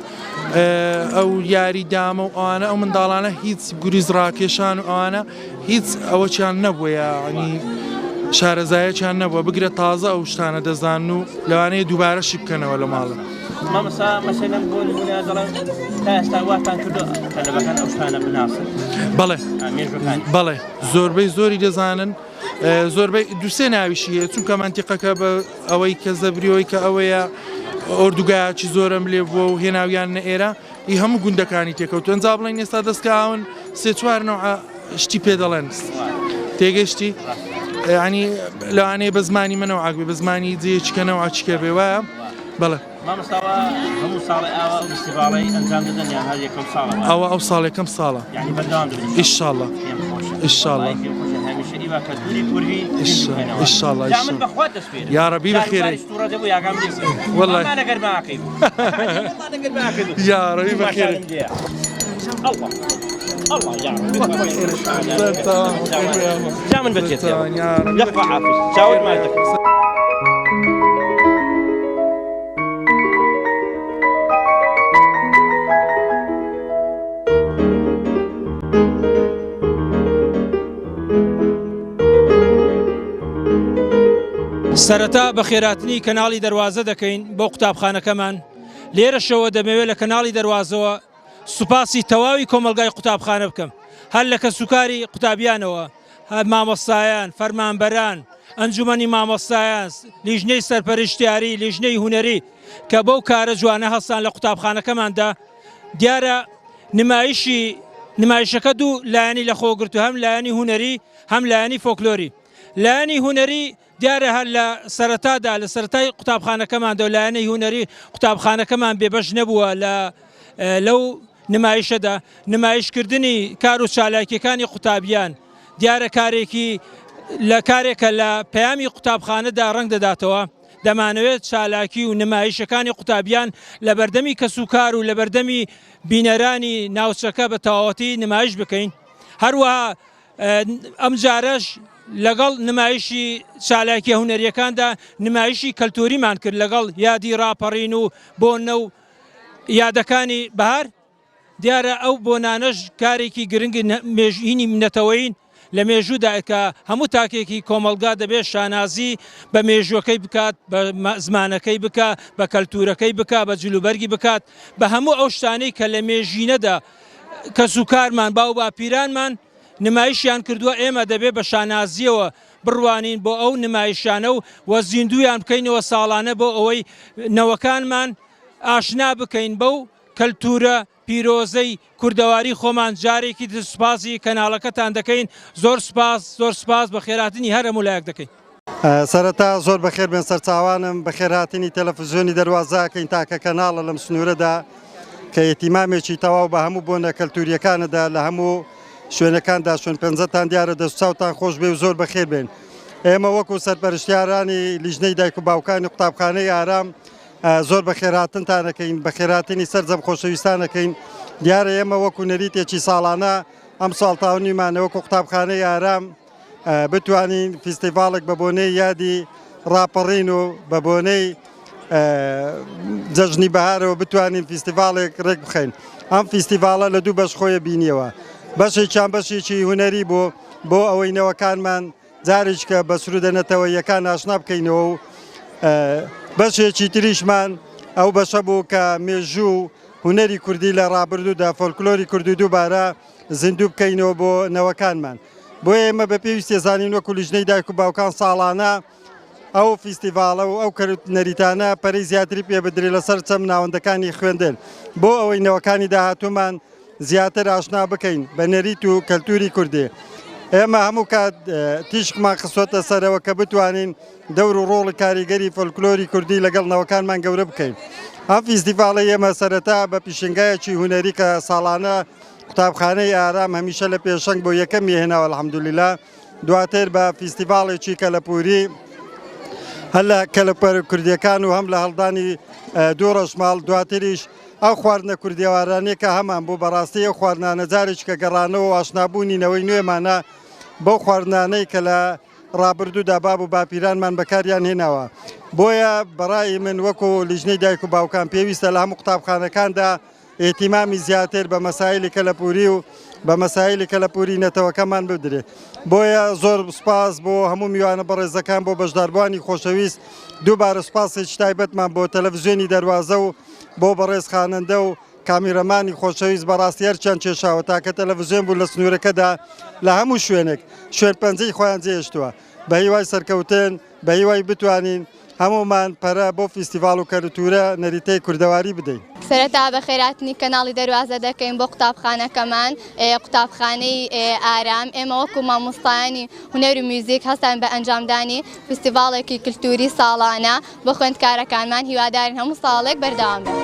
Speaker 7: ئەو یاری دامە و ئەوانە ئەو منداڵانە هیچ گوریز ڕاکێشان و ئەوانە هیچ ئەوەیان نەبووە ینی شارەزایەکیان نەبووە بگرە تازە ئەو شتانە دەزان و لەوانەیە دووبارەشی بکەنەوە لە ماڵە
Speaker 1: مامەستا مەسەلەن بۆ نمونە دەڵێن تا ئێستا واتان کردو تەلەبەکان ئەو شتانە بناسن
Speaker 7: بەڵێ زۆربەی زۆری دەزانن زۆربەی دووسێ ناویشی هەیە چونکە مەنتیقەکە بە ئەوەی کە زەبریەوەی کە ئەوەیە ئۆردوگایکی زۆرم لێ بووە و هێناویان نە ئێرە ئی هەموو گوندەکانی تێکەوتوە ئەنجا بڵێن ئێستا دەستکاون سێ چوار نەوع شتی پێ دەڵێن تێگەشتی ینی لەوانەیە بە زمانی منەوە عاگبێ بە زمانی جێچکەنەوە چکە بێ وایە بەڵێ ئەوە ئەو ساڵ یەکەم ساڵە ئینشاڵڵا ئینشاڵڵا ئینشاڵڵا یا ڕەبی بەخێرەی وەڵڵای یا ڕەبی بەخێرەی
Speaker 1: الله يا رب جامن بتيت يا رب يقطع عافية شاور ما يدك
Speaker 11: سەرەتا بە خێراتنی کەناڵی دەواازە دەکەین بۆ قوتابخانەکەمان لێرەشەوە دەمەوێت لە کەناڵی دەواازەوە سوپاسی تەواوی کۆمەلگای قوتابخانە بکەم هەر لە کەسوکاری قوتابیانەوە مامۆستایان فەرمانبەران ئەنجومەنی مامۆستایان لیژنەی سەرپەرشتیاری لیژنەی هونەری کە بەو کارە جوانە هەستان لە قوتابخانەکەماندا دیارە نمایشەکە دوو لایەنی لە خۆگرتو هەم لایەنی هونەری هەم لایەنی فۆکلۆری لایەنی هونەری دیارە هەر لە سەرەتادا لە سەرەتای قوتابخانەکەماندا و لایەنەی هونەری قوتابخانەکەمان بێبەش نەبووە لەو نمایشەدا نمایشکردنی کار و چالاکیەکانی قوتابیان دیارە کارێکی لە کارێکە لە پەیامی قوتابخانەدا ڕەنگ دەداتەوە دەمانەوێت چالاکی و نمایشەکانی قوتابیان لە بەردەمی کەسوکار و لە بەردەمی بینەرانی ناوچەکە بە تەواوەتی نمایش بکەین هەروەها ئەم جارەش لەگەڵ نمایشی چالاکیە هونەریەکاندا نمایشی کەلتوریمان کرد لەگەڵ یادی ڕاپەڕین و بۆنە و یادەکانی بەهار دیارە ئەو بۆنانەش کارێکی گرنگی مێژینی منەتەوەین لە مێژوودا کە هەموو تاکێکی کۆمەلگا دەبێت شانازی بە مێژوەکەی بکات بە زمانەکەی بکات بە کەلتورەکەی بکات بە جلوبەرگی بکات بە هەموو ئەو شتانەی کە لە مێژینەدا کەسوکارمان باو باپیرانمان نمایشیان کردووە ئێمە دەبێت بە شانازیەوە بڕوانین بۆ ئەو نمایشانە و زیندویان بکەینەوە ساڵانە بۆ ئەوەی نەوەکانمان ئاشنا بکەین بەو کەلتورە پیرۆزەی کوردەواری خۆمان جارێکی سوپاسی کەناڵەکەتان دەکەین زۆر سپاس بە خێراتنی هەر هەمولایەک دەکەین
Speaker 12: سەرەتا زۆر بەخێر بێن سەرچاوانم بە خێراتنی تەلەڤیزیۆنی دەواازەکەین تاکە کەناڵە لەم سنوورەدا کە ئێتیمامێکی تەواو بە هەموو بۆنە کەلتوریەکانەدا لە هەموو شوێنەکاندا شوێن پەنجەتان دیارە دەستچاوتان خۆش بێ و زۆر بەخێر بێن ئێمە وەکو سەرپەرشتیارانی لیژنەی دایک و باوکانی قوتابخانەی ئارام زۆر بە خێراتنتانەکەین بە خێراتنی سەرجەم خۆشەویستانەکەین دیارە ئێمە وەکو نەریتێکی ساڵانە ئەم ساڵ تاونیمانە وەکو قوتابخانەی ئارام بتوانین فیستیڤالێک بە بۆنەی یادی ڕاپەڕین و بە بۆنەی جەژنی بەهارەوە بتوانین فیستیڤالێک ڕێک بخەین ئەم فیستیڤالە لە دوو بەش خۆیە بینیەوە بەشێکیان بەشێکی هونەری بۆ ئەوەی نەوەکانمان جارێککە بە سرودەنەتەوە یەکان ئاشنا بکەینەوە و بەشێکی تریشمان ئەو بەشە بوو کە مێژوو هونەری کوردی لە ڕابردوودا فۆلکلۆری کوردی دووبارە زیندوو بکەینەوە بۆ نەوەکانمان بۆ ئێمە بە پێویستی زانین وەکو لیژنەی دایک و باوکان ساڵانە ئەو فیستیڤالە و ئەو نەریتانە پەرەی زیاتری پێ بدرێت لەسەر چەم ناوەندەکانی خوێندن بۆ ئەوەی نەوەکانی داهاتوومان زیاتر ئاشنا بکەین بە نەریت و کەلتوری کوردی ئێمە هەموو کات تیشکمان خسوەتە سەرەوە کە بتوانین دەور و ڕۆڵی کاریگەری فۆلکلۆری کوردی لەگەڵ نەوەکانمان گەورە بکەین ئەم فیستیڤالە ئێمە سەرەتا بە پیشنگایەکی هونەری کە ساڵانە قوتابخانەی ئارام هەمیشە لە پێشەنگ بۆ یەکەمی هێناوە الحەمدولیلا دواتر بە فیستیڤالێکی کەلەپوری هەر لە کەلەپەر کوردیەکان و هەم لە هەڵدانی دوو ڕەشماڵ دواتریش ئەو خواردنە کوردیێوارانەیە کە هەمان بۆ بەڕاستی ئەو خواردنانە جارێککە گەڕانەوە و ئاشنابوونینەوەی نوێمانە بەو خواردنانەی کە لە ڕابردوودا باب و باپیرانمان بەکاریان هێناوە بۆیە بەڕای من وەکو لیژنەی دایک و باوکان پێویستە لە هەموو قوتابخانەکاندا ئێتیمامی زیاتر بە مەسایلی کەلەپوری و بە مەسایلی کەلەپوری نەتەوەکەمان بدرێت بۆیە زۆر سپاس بۆ هەموو میوانە بەڕێزەکان بۆ بەشداربوانی خۆشەویست دووبارە سپاسێکی تایبەتمان بۆ تەلەڤیزیۆنی دەواازە و بۆ بەڕێز خانەندە و کامیرەمانی خۆشەویست بەڕاستی هەرچەند کێشاوە تاکە تەلەڤیزیۆن بوو لە سنوورەکەدا لە هەموو شوێنێک شوێن پەنجەی خۆیان جێهێشتووە بە هیوای سەرکەوتن بە هیوای بتوانین هەمومان پەرە بۆ فیستیڤال و کەلتورە نەریتەی کوردەواری بدەین.
Speaker 13: سەرەتا بە خێراتنی کەناڵی دەواازە دەکەین بۆ قوتابخانەکەمان قوتابخانەی ئارام ئێمە وەکو مامۆستایانی هونەر و میوزیک هەستان بە ئەنجامدانی فستیڤاڵێکی کللتوری ساڵانە بۆ خوێندکارەکانمان هیوادارین هەموو ساڵێک بەردەوام بێت.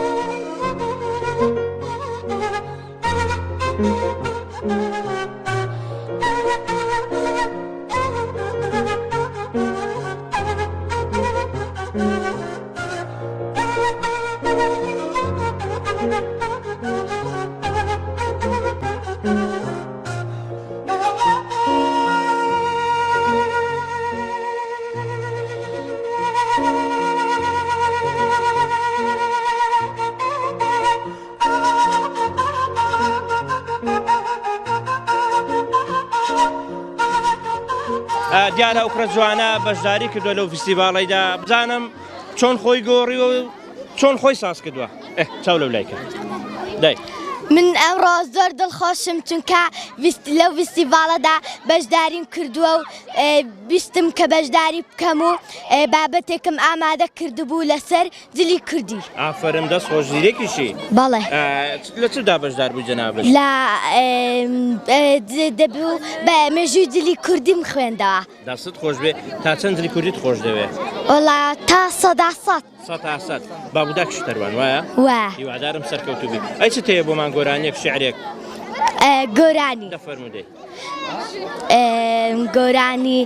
Speaker 1: دیارە ئەوکرە جوانە بەشداری کردووە لەو فستیڤاڵیدا بزانم چۆن خۆی گۆڕی و چۆن خۆی ساز کردووە چاو لەو لایکە دای
Speaker 14: من ئەمڕۆ زۆر دڵخۆشم چونکە لەو فستیڤاڵەدا بەشداریم کردووە و بیستم کە بەشداری بکەم و بابەتێکم ئامادە کردبوو لەسەر جلی کوردی.
Speaker 1: ئافرم دەست خۆش زیرێکیشی
Speaker 14: بەڵێ
Speaker 1: لە چدا بەشدار بوو جەنابەت؟
Speaker 14: لە دەبوو بە مێژووی جلی کوردیم خوێندەوە.
Speaker 1: دەست خۆش بێ تا چەند جلی کوردیت خۆش دەوێت؟
Speaker 14: وەڵا تا سەدا سەد.
Speaker 1: سەد بابوودا کشتەروان وایە؟
Speaker 14: وە
Speaker 1: هیوادارم سەرکەوتوو بێت. ئەی چ تەیە بۆمان گۆرانیەک شیعرێک؟
Speaker 14: گۆرانی
Speaker 1: دەفەرموودەی
Speaker 14: گۆرانی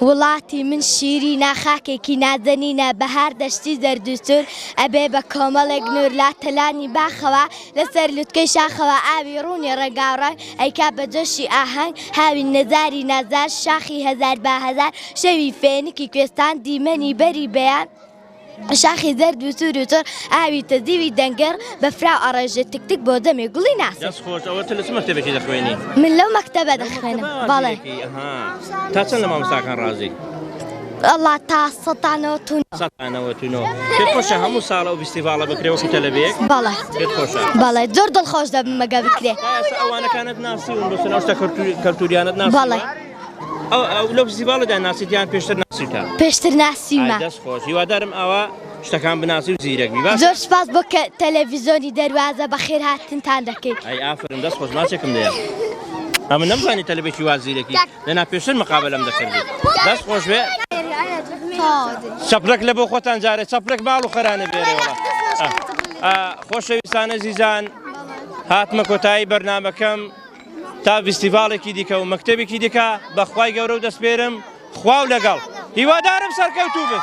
Speaker 14: وڵاتی من شیری ناخاکێکی نازەنینە بەهار دەشتی زەردوسور ئەبێ بە کۆمەڵێک نور لا تەلانی باخەوە لەسەر لوتکەی شاخەوە ئاوی ڕوونی ڕێگاوڕای ئەیکا بە جۆشی ئاهەنگ هاوی نەزاری نازار شاخی هەزار با هەزار شەوی فێنکی کوێستان دیمەنی بەری بەیان شاخی زەرد و سوور و تۆر ئاوی تەزیوی دەنگەر بە فراو ئەڕێژێت تکتک بۆ دەمێ گوڵی ناسێت.
Speaker 1: دەست خۆش ئەوە لە چ مەکتەبێکی دەخوێنی؟
Speaker 14: من لەو مەکتەبە دەخوێنم. بەڵێ
Speaker 1: تا چەند لە مامۆستاکان ڕازی؟
Speaker 14: ئەڵڵا تا سەدانەوە
Speaker 1: تونەوە پێت خۆشە هەموو ساڵە و فستیڤاڵە بکرێ وەکو تەلەبێک؟
Speaker 14: بەڵێ
Speaker 1: پێت خۆشە؟
Speaker 14: بەڵێ زۆر دڵخۆش دەبم مەگە بکرێ.
Speaker 1: ئەوانەکانت ناسیون بۆ سەناوشتە کەلتوریانت ناسی؟
Speaker 14: بەڵێ
Speaker 1: ئەو لەو فستیڤاڵەدا ناسیتیان پێشتر ناسیتە؟
Speaker 14: پێشتر ناسیمە.
Speaker 1: دەست خۆش هیوادارم ئەوە شتەکان بناسی و زیرەک بی باش.
Speaker 14: زۆر سپاس بۆ کە تەلەڤیزۆنی دەواازە بەخێر هاتنتان دەکەیت.
Speaker 1: ئەی ئافرم دەست خۆش ماچێکم دەیە. ئەمە نەمزانی تەلەبێکی وازیرێکی لەنا پێشتر مقابلەم دەکردی. دەست خۆش بێ چەپرەک لە بۆ خۆتان جارێ چەپرەک باڵ و خەرانە بێرێوەڵە. خۆشەویستانە زیزان هاتمە کۆتایی بەرنامەکەم تا فستیڤاڵێکی دیکە و مەکتەبێکی دیکە بەخوای گەورە و دەستپێرم خوا و لەگەڵ هیوادارم سەرکەوتوو بن.